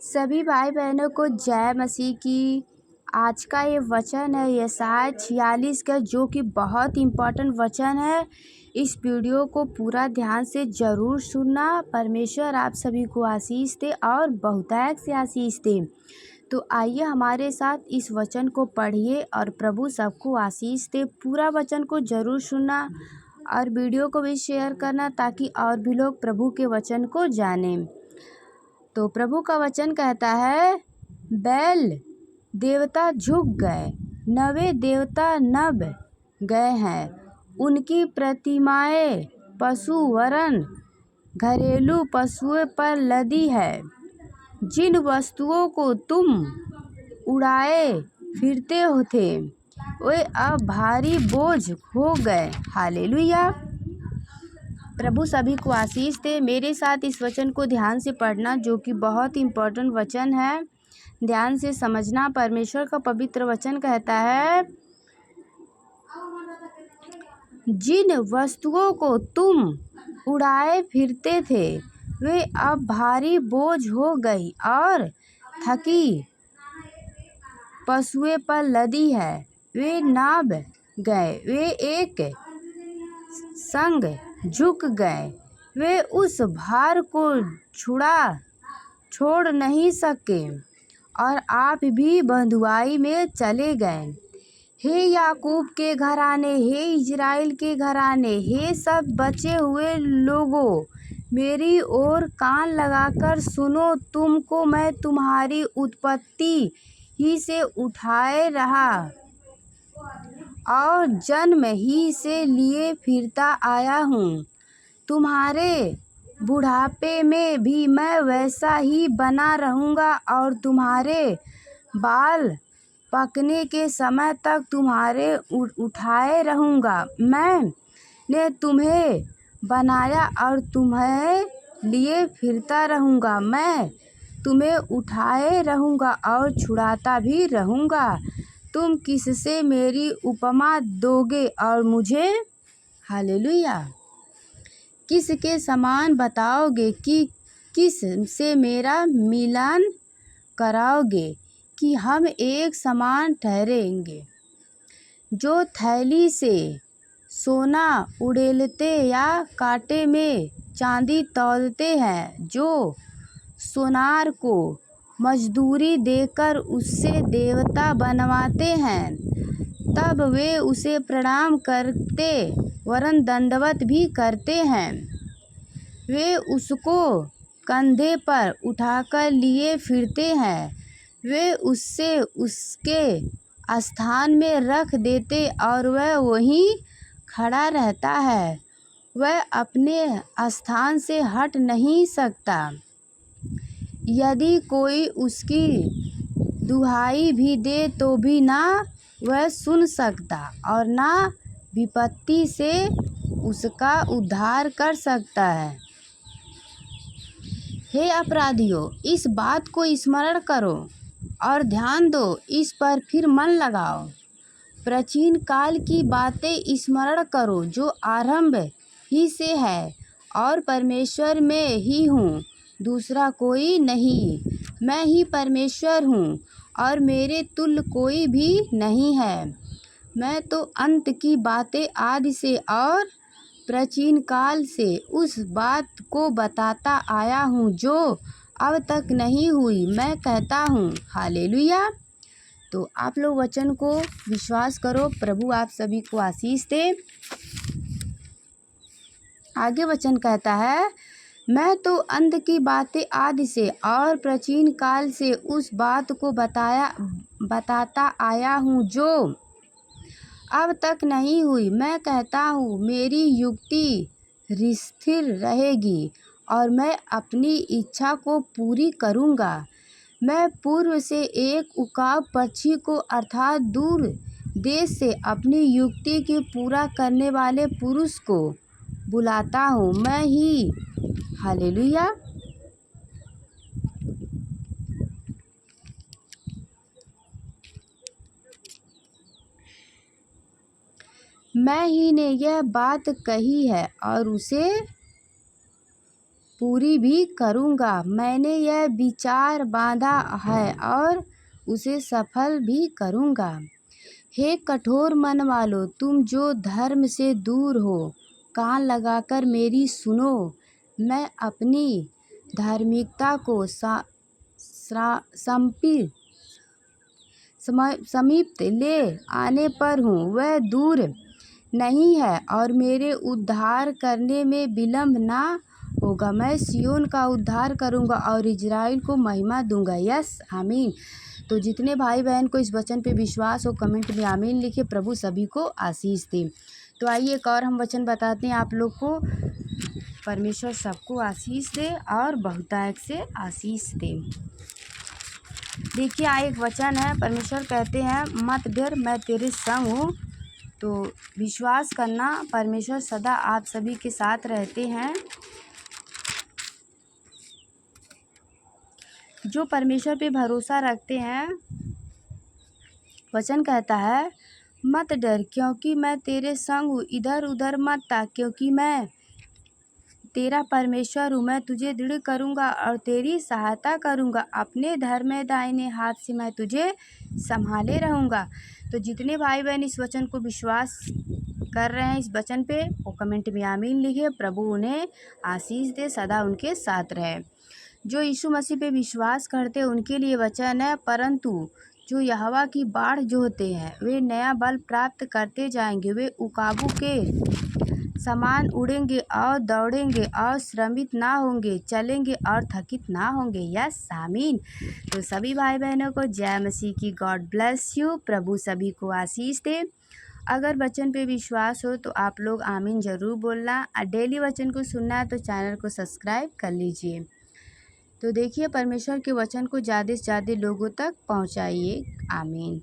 सभी भाई बहनों को जय मसीह की। आज का ये वचन है यशायाह 46 का, जो कि बहुत इम्पोर्टेंट वचन है। इस वीडियो को पूरा ध्यान से ज़रूर सुनना। परमेश्वर आप सभी को आशीष दे और बहुतायत से आशीष दे। तो आइए हमारे साथ इस वचन को पढ़िए और प्रभु सबको आशीष दे। पूरा वचन को ज़रूर सुनना और वीडियो को भी शेयर करना, ताकि और भी लोग प्रभु के वचन को जानें। तो प्रभु का वचन कहता है, बैल देवता झुक गए, नवे देवता नभ गए हैं। उनकी प्रतिमाएं पशु वरन घरेलू पशुओं पर लदी है। जिन वस्तुओं को तुम उड़ाए फिरते थे, वे अब भारी बोझ हो गए। हालेलुया। प्रभु सभी को आशीष दे। मेरे साथ इस वचन को ध्यान से पढ़ना, जो कि बहुत इम्पोर्टेंट वचन है। ध्यान से समझना। परमेश्वर का पवित्र वचन कहता है, जिन वस्तुओं को तुम उड़ाए फिरते थे, वे अब भारी बोझ हो गई और थकी पशुओं पर लदी है। वे नाब गए, वे एक संग झुक गए। वे उस भार को छोड़ नहीं सके और आप भी बंधुआई में चले गए। हे याकूब के घराने, हे इजराइल के घराने, हे सब बचे हुए लोगों, मेरी ओर कान लगाकर सुनो। तुमको मैं तुम्हारी उत्पत्ति ही से उठाए रहा और जन्म ही से लिए फिरता आया हूँ। तुम्हारे बुढ़ापे में भी मैं वैसा ही बना रहूँगा और तुम्हारे बाल पकने के समय तक तुम्हारे उठाए रहूँगा। मैंने तुम्हें बनाया और तुम्हें लिए फिरता रहूँगा। मैं तुम्हें उठाए रहूँगा और छुड़ाता भी रहूँगा। तुम किससे मेरी उपमा दोगे और मुझे हालेलुया किसके समान बताओगे, कि किस से मेरा मिलान कराओगे, कि हम एक समान ठहरेंगे। जो थैली से सोना उड़ेलते या कांटे में चांदी तौलते हैं, जो सोनार को मजदूरी देकर उससे देवता बनवाते हैं, तब वे उसे प्रणाम करते वरन दंडवत भी करते हैं। वे उसको कंधे पर उठाकर लिए फिरते हैं। वे उससे उसके स्थान में रख देते और वह वहीं खड़ा रहता है। वह अपने स्थान से हट नहीं सकता। यदि कोई उसकी दुहाई भी दे तो भी ना वह सुन सकता और ना विपत्ति से उसका उद्धार कर सकता है। हे अपराधियों, इस बात को स्मरण करो और ध्यान दो, इस पर फिर मन लगाओ। प्राचीन काल की बातें स्मरण करो, जो आरंभ ही से है, और परमेश्वर में ही हूँ, दूसरा कोई नहीं। मैं ही परमेश्वर हूँ और मेरे तुल्य कोई भी नहीं है। मैं तो अंत की बातें आदि से और प्राचीन काल से उस बात को बताता आया हूँ जो अब तक नहीं हुई। मैं कहता हूँ हालेलुया। तो आप लोग वचन को विश्वास करो। प्रभु आप सभी को आशीष दे। आगे वचन कहता है, मैं तो अंत की बातें आदि से और प्राचीन काल से उस बात को बताता आया हूँ जो अब तक नहीं हुई। मैं कहता हूँ, मेरी युक्ति स्थिर रहेगी और मैं अपनी इच्छा को पूरी करूँगा। मैं पूर्व से एक उकाब पक्षी को अर्थात दूर देश से अपनी युक्ति की पूरा करने वाले पुरुष को बुलाता हूँ। मैं ही हालेलुया मैं ही ने यह बात कही है और उसे पूरी भी करूँगा। मैंने यह विचार बांधा है और उसे सफल भी करूँगा। हे कठोर मन वालों, तुम जो धर्म से दूर हो, कान लगाकर मेरी सुनो। मैं अपनी धार्मिकता को समीप ले आने पर हूँ। वह दूर नहीं है और मेरे उद्धार करने में विलंब ना होगा। मैं सिय्योन का उद्धार करूँगा और इज़राइल को महिमा दूँगा। यस, आमीन। तो जितने भाई बहन को इस वचन पे विश्वास हो, कमेंट में आमीन लिखे। प्रभु सभी को आशीष दे। तो आइए एक और हम वचन बताते हैं आप लोग को। परमेश्वर सबको आशीष दे और बहुतायत से आशीष दे। देखिए, एक वचन है, परमेश्वर कहते हैं मत डर, मैं तेरे संग हूँ। तो विश्वास करना, परमेश्वर सदा आप सभी के साथ रहते हैं। जो परमेश्वर पे भरोसा रखते हैं, वचन कहता है मत डर क्योंकि मैं तेरे संग हूँ। इधर उधर मत ताक क्योंकि मैं तेरा परमेश्वर हूँ। मैं तुझे दृढ़ करूँगा और तेरी सहायता करूँगा। अपने धर्म दाहिने हाथ से मैं तुझे संभाले रहूँगा। तो जितने भाई बहन इस वचन को विश्वास कर रहे हैं, इस वचन पे, वो कमेंट में आमीन लिखे। प्रभु उन्हें आशीष दे, सदा उनके साथ रहे। जो यीशु मसीह पे विश्वास करते हैं उनके लिए वचन है, परंतु जो यहोवा की बाढ़ जोहते हैं वे नया बल प्राप्त करते जाएंगे। वे उकाबों के समान उड़ेंगे और दौड़ेंगे और श्रमित ना होंगे, चलेंगे और थकित ना होंगे। यस, आमीन। तो सभी भाई बहनों को जय मसीह की। God bless you. प्रभु सभी को आशीष दे। अगर वचन पे विश्वास हो तो आप लोग आमीन ज़रूर बोलना। डेली वचन को सुनना है तो चैनल को सब्सक्राइब कर लीजिए। तो देखिए, परमेश्वर के वचन को ज़्यादा से ज़्यादा लोगों तक पहुँचाइए। आमीन।